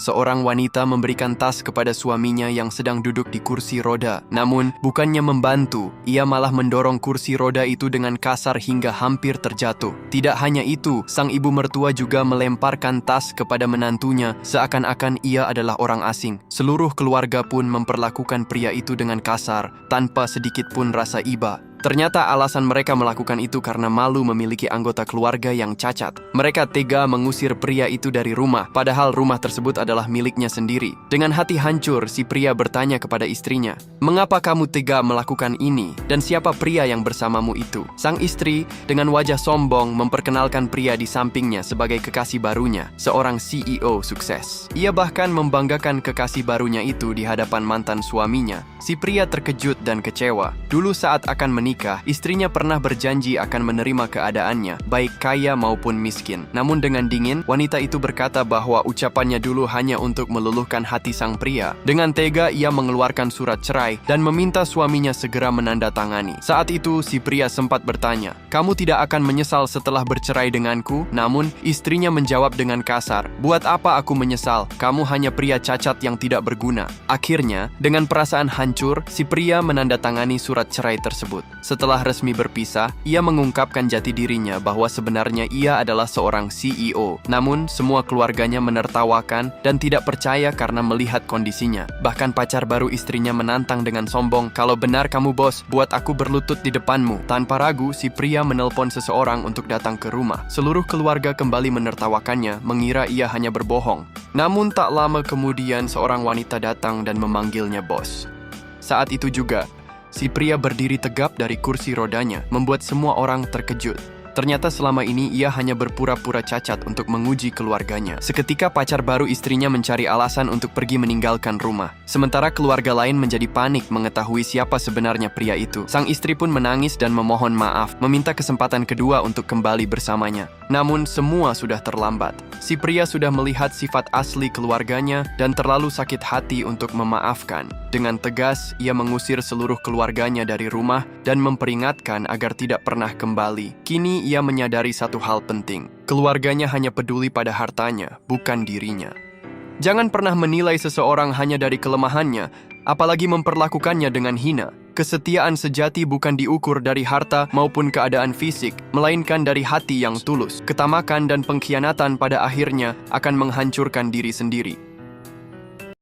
Seorang wanita memberikan tas kepada suaminya yang sedang duduk di kursi roda. Namun, bukannya membantu, ia malah mendorong kursi roda itu dengan kasar hingga hampir terjatuh. Tidak hanya itu, sang ibu mertua juga melemparkan tas kepada menantunya seakan-akan ia adalah orang asing. Seluruh keluarga pun memperlakukan pria itu dengan kasar, tanpa sedikit pun rasa iba. Ternyata alasan mereka melakukan itu karena malu memiliki anggota keluarga yang cacat. Mereka tega mengusir pria itu dari rumah, padahal rumah tersebut adalah miliknya sendiri. Dengan hati hancur, si pria bertanya kepada istrinya, "Mengapa kamu tega melakukan ini? Dan siapa pria yang bersamamu itu?" Sang istri dengan wajah sombong memperkenalkan pria di sampingnya sebagai kekasih barunya, seorang CEO sukses. Ia bahkan membanggakan kekasih barunya itu di hadapan mantan suaminya. Si pria terkejut dan kecewa. Dulu saat akan menikah, istrinya pernah berjanji akan menerima keadaannya, baik kaya maupun miskin. Namun dengan dingin, wanita itu berkata bahwa ucapannya dulu hanya untuk meluluhkan hati sang pria. Dengan tega, ia mengeluarkan surat cerai dan meminta suaminya segera menandatangani. Saat itu, si pria sempat bertanya, "Kamu tidak akan menyesal setelah bercerai denganku?" Namun, istrinya menjawab dengan kasar, "Buat apa aku menyesal? Kamu hanya pria cacat yang tidak berguna." Akhirnya, dengan perasaan hancur, si pria menandatangani surat cerai tersebut. Setelah resmi berpisah, ia mengungkapkan jati dirinya bahwa sebenarnya ia adalah seorang CEO. Namun, semua keluarganya menertawakan dan tidak percaya karena melihat kondisinya. Bahkan pacar baru istrinya menantang dengan sombong, "Kalau benar kamu bos, buat aku berlutut di depanmu." Tanpa ragu, si pria menelpon seseorang untuk datang ke rumah. Seluruh keluarga kembali menertawakannya, mengira ia hanya berbohong. Namun tak lama kemudian, seorang wanita datang dan memanggilnya bos. Saat itu juga, si pria berdiri tegap dari kursi rodanya, membuat semua orang terkejut. Ternyata selama ini ia hanya berpura-pura cacat untuk menguji keluarganya. Seketika pacar baru istrinya mencari alasan untuk pergi meninggalkan rumah. Sementara keluarga lain menjadi panik mengetahui siapa sebenarnya pria itu. Sang istri pun menangis dan memohon maaf, meminta kesempatan kedua untuk kembali bersamanya. Namun semua sudah terlambat. Si pria sudah melihat sifat asli keluarganya dan terlalu sakit hati untuk memaafkan. Dengan tegas, ia mengusir seluruh keluarganya dari rumah dan memperingatkan agar tidak pernah kembali. Kini ia menyadari satu hal penting. Keluarganya hanya peduli pada hartanya, bukan dirinya. Jangan pernah menilai seseorang hanya dari kelemahannya, apalagi memperlakukannya dengan hina. Kesetiaan sejati bukan diukur dari harta maupun keadaan fisik, melainkan dari hati yang tulus. Ketamakan dan pengkhianatan pada akhirnya akan menghancurkan diri sendiri.